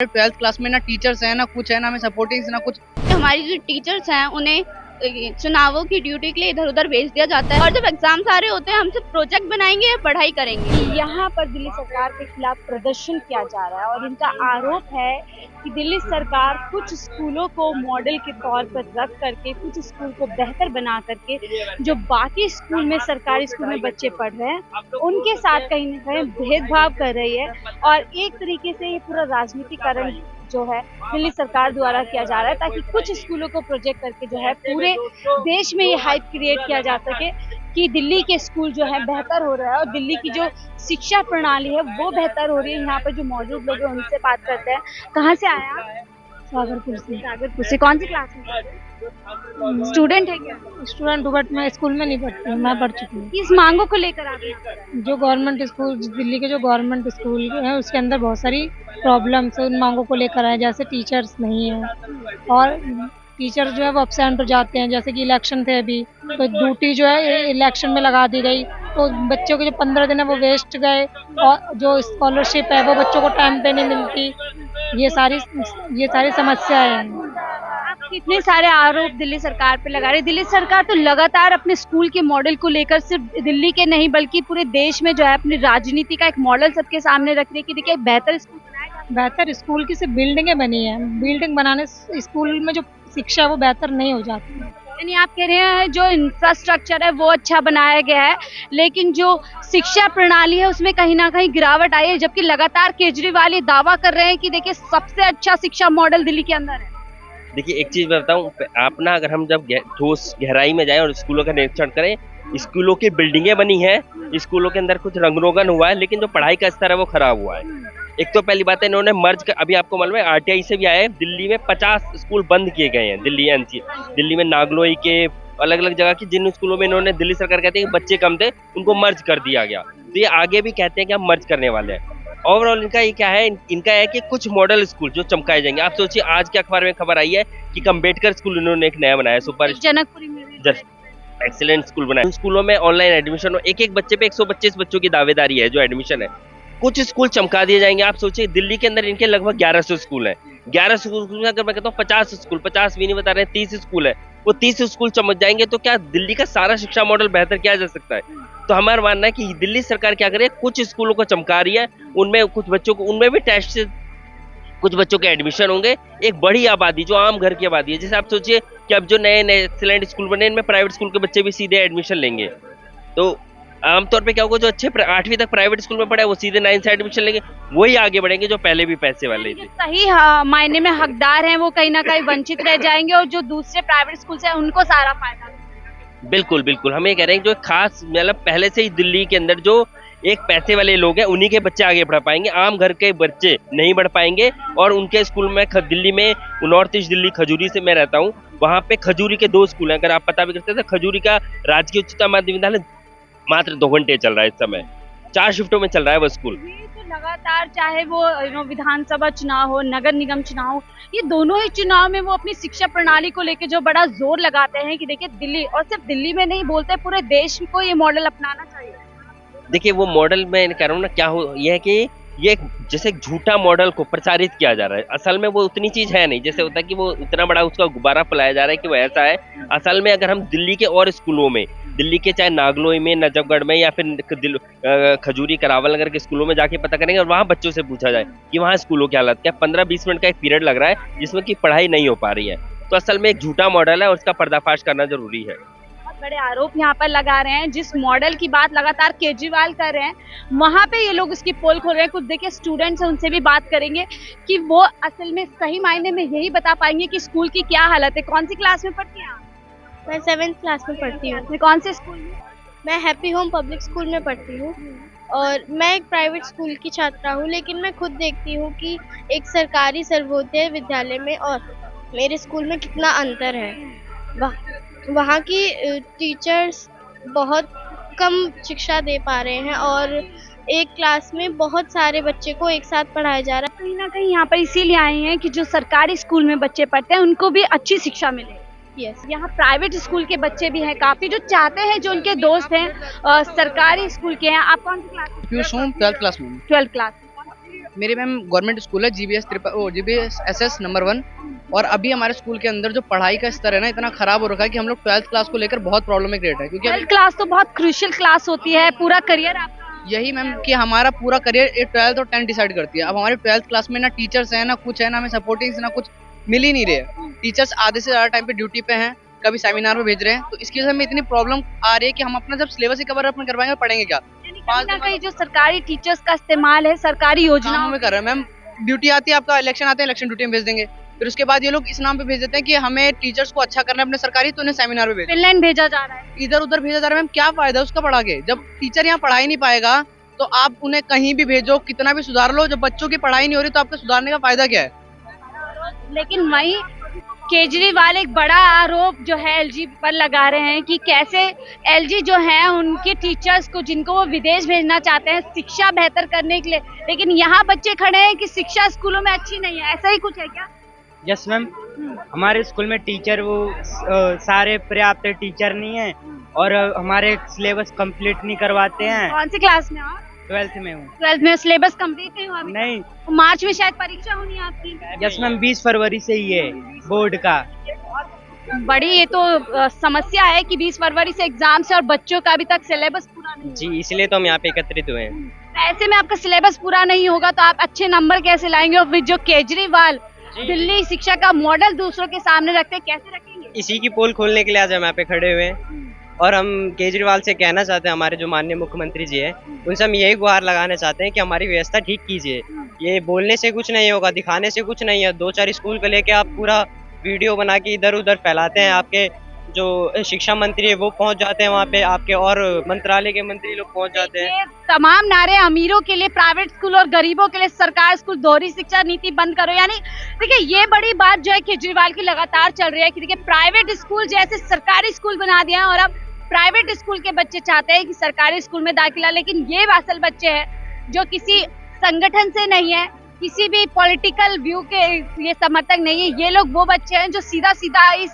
Twelfth class में ना teachers है ना कुछ है ना हमें सपोर्टिंग ना कुछ। हमारी जो टीचर्स हैं उन्हें चुनावों की ड्यूटी के लिए इधर उधर भेज दिया जाता है और जब एग्जाम्स आ रहे होते हैं हमसे प्रोजेक्ट बनाएंगे या पढ़ाई करेंगे। यहाँ पर दिल्ली सरकार के खिलाफ प्रदर्शन किया जा रहा है और इनका आरोप है कि दिल्ली सरकार कुछ स्कूलों को मॉडल के तौर पर रख करके कुछ स्कूल को बेहतर बना करके जो बाकी स्कूल में सरकारी स्कूल में बच्चे पढ़ रहे हैं उनके साथ कहीं ना कहीं भेदभाव कर रही है। और एक तरीके से ये पूरा राजनीतिकरण जो है दिल्ली सरकार द्वारा किया जा रहा है ताकि कुछ स्कूलों को प्रोजेक्ट करके जो है पूरे देश में ये हाइप क्रिएट किया जा सके कि दिल्ली के स्कूल जो है बेहतर हो रहा है और दिल्ली की जो शिक्षा प्रणाली है वो बेहतर हो रही है। यहाँ पर जो मौजूद लोग हैं उनसे बात करते हैं। कहाँ से आए आप? सागरपुर से। कौन सी क्लास में स्टूडेंट है क्या? स्टूडेंट हूँ बट मैं स्कूल में नहीं पढ़ती हूँ, मैं पढ़ चुकी हूँ। किस मांगों को लेकर आप यहाँ पर आए? जो गवर्नमेंट स्कूल दिल्ली के जो गवर्नमेंट स्कूल है उसके अंदर बहुत सारी प्रॉब्लम्स है, उन मांगों को लेकर आए। जैसे टीचर्स नहीं है और टीचर जो है वो अपसेंट हो जाते हैं। जैसे कि इलेक्शन थे अभी तो ड्यूटी जो है इलेक्शन में लगा दी गई तो बच्चों के जो 15 दिन है वो वेस्ट गए और जो स्कॉलरशिप है वो बच्चों को टाइम पे नहीं मिलती। ये सारी समस्याएं हैं। आप कितने सारे आरोप दिल्ली सरकार पे लगा रहे हैं। दिल्ली सरकार तो लगातार अपने स्कूल के मॉडल को लेकर सिर्फ दिल्ली के नहीं बल्कि पूरे देश में जो है अपनी राजनीति का एक मॉडल सबके सामने रख रही है कि देखिए बेहतर स्कूल बनाएगा। बेहतर स्कूल की सिर्फ बिल्डिंगें बनी है, बिल्डिंग बनाने से स्कूल में जो शिक्षा है वो बेहतर नहीं हो जाती। यानी आप कह रहे हैं जो इंफ्रास्ट्रक्चर है वो अच्छा बनाया गया है लेकिन जो शिक्षा प्रणाली है उसमें कहीं ना कहीं गिरावट आई है, जबकि लगातार केजरीवाल ये दावा कर रहे हैं कि देखिए सबसे अच्छा शिक्षा मॉडल दिल्ली के अंदर है। देखिए एक चीज मैं बताऊं, आप ना अगर हम जब ठोस गहराई में जाएं और स्कूलों का निरीक्षण करें, स्कूलों की बिल्डिंगें बनी हैं, स्कूलों के अंदर कुछ रंगरोगन हुआ है लेकिन जो पढ़ाई का स्तर है वो खराब हुआ है। एक तो पहली बात है इन्होंने मर्ज कर, अभी आपको मालूम है आरटीआई से भी आया है, दिल्ली में 50 स्कूल बंद किए गए हैं। दिल्ली में नागलोई के अलग अलग जगह की जिन स्कूलों में इन्होंने दिल्ली सरकार कहती है कि बच्चे कम थे उनको मर्ज कर दिया गया, तो ये आगे भी कहते हैं कि हम मर्ज करने वाले हैं। ओवरऑल इनका ये क्या है, इनका है कि कुछ मॉडल स्कूल जो चमकाए जाएंगे। आप सोचिए आज के अखबार में खबर आई है कि अम्बेडकर स्कूल इन्होंने एक नया बनाया, सुपर जनकपुरी में एक्सीलेंट स्कूल बनाया। स्कूलों में ऑनलाइन एडमिशन हो, एक एक बच्चे पे 125 बच्चों की दावेदारी है जो एडमिशन है। कुछ स्कूल चमका दिए जाएंगे। आप सोचिए दिल्ली के अंदर इनके लगभग 1100 स्कूल हैं। 1100 स्कूल में अगर मैं कहता हूँ 50 स्कूल, 50 भी नहीं बता रहे हैं, 30 स्कूल है, वो 30 स्कूल चमक जाएंगे तो क्या दिल्ली का सारा शिक्षा मॉडल बेहतर किया जा सकता है? तो हमारा मानना है कि दिल्ली सरकार क्या करे, कुछ स्कूलों को चमका रही है, उनमें कुछ बच्चों को, उनमें भी टेस्ट से कुछ बच्चों के एडमिशन होंगे। एक बड़ी आबादी जो आम घर की आबादी है, जैसे आप सोचिए कि अब जो नए नए एक्सीलेंट स्कूल बने इनमें प्राइवेट स्कूल के बच्चे भी सीधे एडमिशन लेंगे, तो आमतौर पे क्या होगा, जो अच्छे 8वीं तक प्राइवेट स्कूल में पढ़े वो सीधे 9th से एडमिशन लेंगे, वही आगे बढ़ेंगे जो पहले भी पैसे वाले थे। सही मायने में हकदार हैं वो कहीं ना कहीं वंचित रह जाएंगे और जो दूसरे प्राइवेट स्कूल से उनको सारा फायदा। बिल्कुल बिल्कुल, हम ये कह रहे हैं जो खास मतलब पहले से ही दिल्ली के अंदर जो एक पैसे वाले लोग हैं उन्हीं के बच्चे आगे बढ़ पाएंगे, आम घर के बच्चे नहीं बढ़ पाएंगे। और उनके स्कूल में दिल्ली में नॉर्थ ईस्ट दिल्ली खजूरी से मैं रहता हूँ, वहाँ पे खजूरी के 2 स्कूल हैं, अगर आप पता भी करते हैं तो खजूरी का राजकीय उच्चतर माध्यमिक विद्यालय मात्र 2 घंटे चल रहा है, इस समय 4 शिफ्टों में चल रहा है वो स्कूल। तो लगातार चाहे वो विधानसभा चुनाव हो, नगर निगम चुनाव हो, ये दोनों ही चुनाव में वो अपनी शिक्षा प्रणाली को लेकर जो बड़ा जोर लगाते हैं कि देखिए दिल्ली, और सिर्फ दिल्ली में नहीं बोलते पूरे देश को ये मॉडल अपनाना चाहिए। देखिए वो मॉडल मैं कह रहा हूँ ना, क्या हो यह है कि ये जैसे एक झूठा मॉडल को प्रचारित किया जा रहा है, असल में वो उतनी चीज है नहीं। जैसे होता है कि वो इतना बड़ा उसका गुब्बारा फैलाया जा रहा है कि वो ऐसा है, असल में अगर हम दिल्ली के और स्कूलों में, दिल्ली के चाहे नागलोई में, नजफगढ़ में या फिर खजूरी करावल नगर के स्कूलों में जाके पता करेंगे और वहाँ बच्चों से पूछा जाए कि वहाँ स्कूलों की हालत क्या, 15-20 मिनट का एक पीरियड लग रहा है जिसमें कि पढ़ाई नहीं हो पा रही है। तो असल में एक झूठा मॉडल है और उसका पर्दाफाश करना जरूरी है। बड़े आरोप यहाँ पर लगा रहे हैं, जिस मॉडल की बात लगातार केजरीवाल कर रहे हैं वहाँ पे ये लोग इसकी पोल खोल रहे हैं। कुछ देखिए स्टूडेंट्स हैं, उनसे भी बात करेंगे कि वो असल में सही मायने में यही बता पाएंगे कि स्कूल की क्या हालत है। कौन सी क्लास में पढ़ती हैं आप? मैं 7th क्लास में पढ़ती हूँ। कौन से स्कूल में? मैं हैप्पी होम पब्लिक स्कूल में पढ़ती हूँ और मैं एक प्राइवेट स्कूल की छात्रा हूँ, लेकिन मैं खुद देखती हूँ कि एक सरकारी सर्वोदय विद्यालय में और मेरे स्कूल में कितना अंतर है। वहाँ की टीचर्स बहुत कम शिक्षा दे पा रहे हैं और एक क्लास में बहुत सारे बच्चे को एक साथ पढ़ाया जा रहा है। कहीं ना कहीं यहाँ पर इसीलिए आए हैं कि जो सरकारी स्कूल में बच्चे पढ़ते हैं उनको भी अच्छी शिक्षा मिले। यस, यहाँ प्राइवेट स्कूल के बच्चे भी हैं काफी जो चाहते हैं, जो उनके दोस्त हैं सरकारी स्कूल के हैं। आप कौन सी क्लास? 12th क्लास में। 12th class. मेरे मैम गवर्नमेंट स्कूल है GBS SS नंबर 1। और अभी हमारे स्कूल के अंदर जो पढ़ाई का स्तर है ना इतना खराब हो रखा है कि हम लोग 12th क्लास को लेकर बहुत प्रॉब्लम में क्रिएट है, क्योंकि 12th क्लास तो बहुत क्रूशियल क्लास होती है, पूरा करियर आपका। यही मैम कि हमारा पूरा करियर 12th और 10th डिसाइड करती है। अब हमारे 12th क्लास में ना टीचर्स है ना कुछ है, ना हमें सपोर्टिंग ना कुछ मिल ही नहीं रहे। टीचर्स आधे से ज्यादा टाइम पे ड्यूटी पे हैं, कभी सेमिनार में भेज रहे हैं, तो इसकी वजह से हमें इतनी प्रॉब्लम आ रही है कि हम अपना जब सिलेबस ही कवर अपन करवाएंगे और पढ़ेंगे क्या। कहीं ना कहीं जो सरकारी टीचर्स का इस्तेमाल है सरकारी योजनाओं में कर रहे हैं मैम। ड्यूटी आती है, आपका इलेक्शन आते हैं, इलेक्शन ड्यूटी में भेज देंगे, फिर उसके बाद ये लोग इस नाम पे भेज देते हैं कि हमें टीचर्स को अच्छा करना है अपने सरकारी, तो उन्हें सेमिनार में भेज फिनलैंड भेजा जा रहा है, इधर उधर भेजा जा रहा है। मैम क्या फायदा उसका पढ़ा के, जब टीचर यहाँ पढ़ा ही नहीं पाएगा तो आप उन्हें कहीं भी भेजो, कितना भी सुधार लो, जब बच्चों की पढ़ाई नहीं हो रही तो आपका सुधारने का फायदा क्या है। लेकिन वहीं केजरीवाल एक बड़ा आरोप जो है एलजी पर लगा रहे हैं कि कैसे एलजी जो है उनके टीचर्स को जिनको वो विदेश भेजना चाहते हैं शिक्षा बेहतर करने के लिए, लेकिन यहाँ बच्चे खड़े हैं कि शिक्षा स्कूलों में अच्छी नहीं है, ऐसा ही कुछ है क्या? यस मैम, हमारे स्कूल में टीचर वो सारे पर्याप्त टीचर नहीं है और हमारे सिलेबस कंप्लीट नहीं करवाते हैं। कौन सी क्लास में आप? 12th में हूँ। 12th में सिलेबस कंप्लीट नहीं हुआ अभी? नहीं, मार्च में शायद परीक्षा होनी है आपकी। यस मैम, 20 फरवरी से ही है बोर्ड का। बड़ी ये तो समस्या है कि 20 फरवरी से एग्जाम से और बच्चों का अभी तक सिलेबस पूरा नहीं। जी, इसलिए तो हम यहाँ पे एकत्रित हुए हैं। ऐसे में आपका सिलेबस पूरा नहीं होगा तो आप अच्छे नंबर कैसे लाएंगे? और फिर जो केजरीवाल दिल्ली शिक्षा का मॉडल दूसरों के सामने रखते हैं, कैसे रखेंगे? इसी की पोल खोलने के लिए आज हम यहाँ पे खड़े हुए हैं और हम केजरीवाल से कहना चाहते हैं, हमारे जो माननीय मुख्यमंत्री जी है उनसे हम यही गुहार लगाना चाहते हैं कि हमारी व्यवस्था ठीक कीजिए। ये बोलने से कुछ नहीं होगा, दिखाने से कुछ नहीं है। 2-4 स्कूल को लेके आप पूरा वीडियो बना के इधर उधर फैलाते हैं, आपके जो शिक्षा मंत्री है वो पहुंच जाते हैं वहाँ पे, आपके और मंत्रालय के मंत्री लोग पहुंच जाते हैं। तमाम नारे अमीरों के लिए प्राइवेट स्कूल और गरीबों के लिए सरकार स्कूल, दोहरी शिक्षा नीति बंद करो। यानी देखिए ये बड़ी बात जो है केजरीवाल की लगातार चल रही है कि देखिए प्राइवेट स्कूल जैसे सरकारी स्कूल बना दिया है और अब प्राइवेट स्कूल के बच्चे चाहते हैं कि सरकारी स्कूल में दाखिला, लेकिन ये असल बच्चे हैं जो किसी संगठन से नहीं है, किसी भी पॉलिटिकल व्यू के ये समर्थक नहीं है। ये लोग वो बच्चे हैं जो सीधा सीधा इस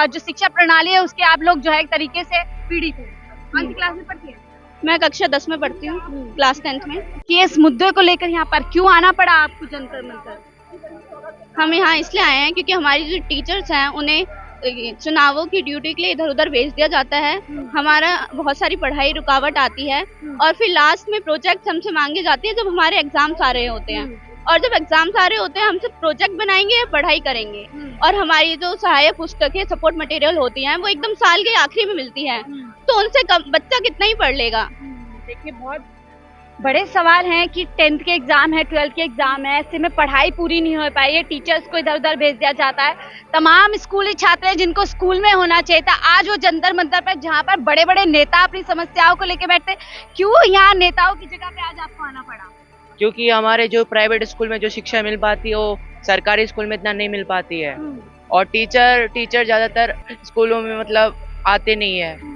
जो शिक्षा प्रणाली है उसके आप लोग जो है एक तरीके से पीड़ित हैं। कौन सी क्लास में पढ़ती है? मैं कक्षा 10 में पढ़ती हूँ, क्लास 10th में। कि इस मुद्दे को लेकर यहाँ पर क्यों आना पड़ा आपको जंतर मंतर? हम यहाँ इसलिए आए हैं क्योंकि हमारी जो टीचर्स हैं उन्हें चुनावों की ड्यूटी के लिए इधर उधर भेज दिया जाता है। हमारा बहुत सारी पढ़ाई रुकावट आती है और फिर लास्ट में प्रोजेक्ट हमसे मांगे जाते हैं जब हमारे एग्जाम्स आ रहे होते हैं। और जब एग्जाम्स आ रहे होते हैं हमसे प्रोजेक्ट बनाएंगे, पढ़ाई करेंगे, और हमारी जो सहायक पुस्तकें सपोर्ट मटेरियल होती हैं वो एकदम साल के आखिरी में मिलती हैं, तो उनसे बच्चा कितना ही पढ़ लेगा। देखिए बहुत बड़े सवाल हैं कि 10th के एग्जाम है, 12th के एग्जाम है, ऐसे में पढ़ाई पूरी नहीं हो पाई है, टीचर्स को इधर उधर भेज दिया जाता है। तमाम स्कूली छात्र हैं जिनको स्कूल में होना चाहिए था, आज वो जंतर मंतर पर जहाँ पर बड़े बड़े नेता अपनी समस्याओं को लेकर बैठते, क्यों यहाँ नेताओं की जगह पे आज आपको आना पड़ा? क्योंकि हमारे जो प्राइवेट स्कूल में जो शिक्षा मिल पाती है वो सरकारी स्कूल में इतना नहीं मिल पाती है, और टीचर ज्यादातर स्कूलों में मतलब आते नहीं है।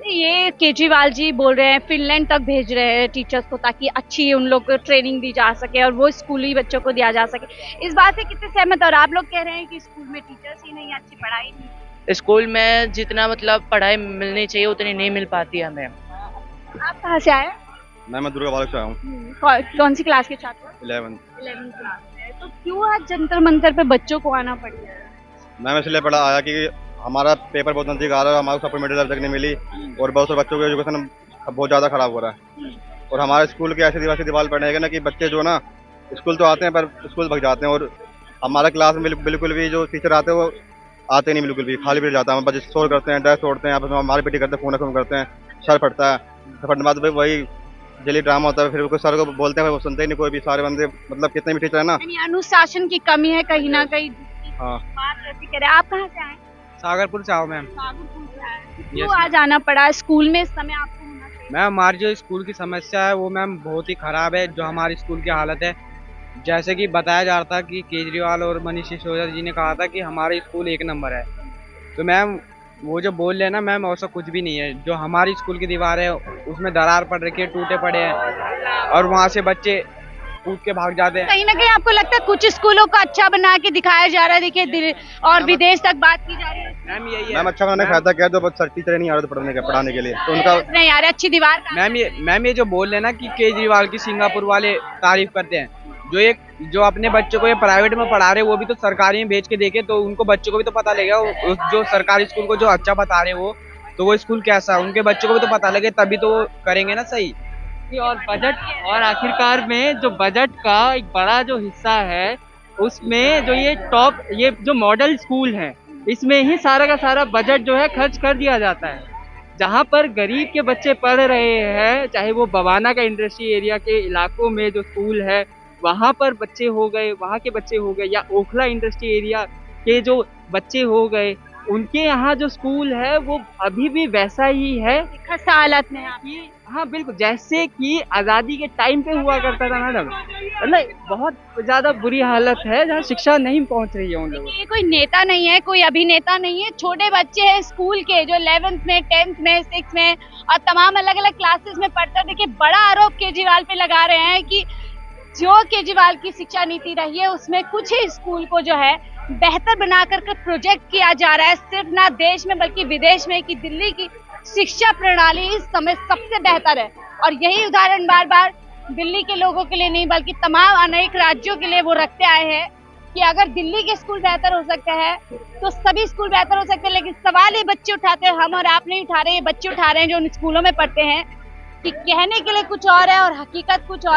ये केजरीवाल जी बोल रहे हैं फिनलैंड तक भेज रहे हैं टीचर्स को ताकि अच्छी उन लोग को ट्रेनिंग दी जा सके और वो स्कूली बच्चों को दिया जा सके। इस बात से कितने सहमत? और आप लोग कह रहे हैं कि स्कूल में टीचर्स ही नहीं, अच्छी पढ़ाई नहीं। स्कूल में जितना मतलब पढ़ाई मिलनी चाहिए उतनी नहीं मिल पाती है हमें। आप कहाँ से आए? मैं दुर्गा बालक से आया हूँ। कौन सी क्लास के छात्र? 11th क्लास में। तो क्यों आज जंतर मंतर पे बच्चों को आना पड़ गया? मैं इसलिए पढ़ा आया कि हमारा पेपर बहुत नजदीक आ रहा है, हमारे सप्लीमेंट्री मेडल तक नहीं मिली और बहुत से बच्चों की एजुकेशन बहुत ज़्यादा खराब हो रहा है। और हमारे स्कूल के ऐसे दीवार पड़ने है ना कि बच्चे जो ना स्कूल तो आते हैं पर स्कूल भग जाते हैं, और हमारे क्लास में बिल्कुल भी जो टीचर आते हैं वो आते नहीं, बिल्कुल भी खाली पीरियड जाता है। बच्चे शोर करते हैं, ड्रेस तोड़ते हैं, आपस में हमारे पिटी करते हैं, फोन करते हैं, सर फटता है, फटने के बाद वही जेली ड्रामा होता है, फिर कोई सर को बोलते हैं वो सुनते ही नहीं कोई भी, सारे बंदे मतलब कितने भी टीचर है ना, अनुशासन की कमी है कहीं ना कहीं। हाँ। बात ऐसी करें। आप कहाँ से आए? सागरपुर से आओ मैम। क्यों आज आना पड़ा स्कूल में? इस समय आपको होना चाहिए। मैम हमारी जो स्कूल की समस्या है वो मैम बहुत ही खराब है। जो हमारी स्कूल की हालत है, जैसे कि बताया जा रहा था कि केजरीवाल और मनीष सिसोदिया जी ने कहा था कि हमारा स्कूल 1 नंबर है, तो मैम वो जो बोल रहे हैं ना मैम वैसा कुछ भी नहीं है। जो हमारी स्कूल की दीवार है उसमें दरार पड़ रखी है, टूटे पड़े हैं और वहाँ से बच्चे कूद के भाग जाते हैं। कहीं ना कहीं आपको लगता है कुछ स्कूलों को अच्छा बना के दिखाया जा रहा है? देखिए और विदेश तक बात की जा रही है। मैम अच्छा उन्होंने फायदा किया तो बस टीचर नहीं आ रहे थे पढ़ाने के लिए तो उनका नहीं यार अच्छी दीवार का मैम ये जो बोल रहे हैं ना कि केजरीवाल की सिंगापुर वाले तारीफ करते हैं, जो अपने बच्चों को ये प्राइवेट में पढ़ा रहे हैं वो भी तो सरकारी में भेज के देखे तो उनको बच्चों को भी तो पता लगेगा। जो सरकारी स्कूल को जो अच्छा बता रहे वो तो वो स्कूल कैसा है उनके बच्चों को भी तो पता लगे तभी तो वो करेंगे ना सही। और बजट और आखिरकार में जो बजट का एक बड़ा जो हिस्सा है उसमें जो ये जो मॉडल स्कूल है इसमें ही सारा का सारा बजट जो है खर्च कर दिया जाता है। जहाँ पर गरीब के बच्चे पढ़ रहे हैं, चाहे वो बवाना का इंडस्ट्री एरिया के इलाकों में जो स्कूल है वहाँ पर बच्चे हो गए, वहाँ के बच्चे हो गए, या ओखला इंडस्ट्री एरिया के जो बच्चे हो गए, उनके यहाँ जो स्कूल है वो अभी भी वैसा ही है खस्ता हालत में कि हाँ बिल्कुल जैसे कि आज़ादी के टाइम पे हुआ करता था मैडम। मतलब बहुत ज़्यादा बुरी हालत है जहाँ शिक्षा नहीं पहुँच रही है उन लोगों। ये कोई नेता नहीं है, कोई अभिनेता नहीं है, छोटे बच्चे हैं स्कूल के जो 11th में 10th में 6th में और तमाम अलग अलग क्लासेस में पढ़ते हैं। देखिए बड़ा आरोप केजरीवाल पे लगा रहे हैं कि जो केजरीवाल की शिक्षा नीति रही है उसमें कुछ ही स्कूल को जो है बेहतर बनाकर के प्रोजेक्ट किया जा रहा है, सिर्फ ना देश में बल्कि विदेश में, कि दिल्ली की शिक्षा प्रणाली इस समय सबसे बेहतर है। और यही उदाहरण बार बार दिल्ली के लोगों के लिए नहीं बल्कि तमाम अनेक राज्यों के लिए वो रखते आए हैं कि अगर दिल्ली के स्कूल बेहतर हो सकते हैं तो सभी स्कूल बेहतर हो सकते हैं। लेकिन सवाल ये बच्चे उठाते हैं, हम और आप नहीं उठा रहे, ये बच्चे उठा रहे हैं जो उन स्कूलों में पढ़ते हैं, कि कहने के लिए कुछ और है और हकीकत कुछ और है।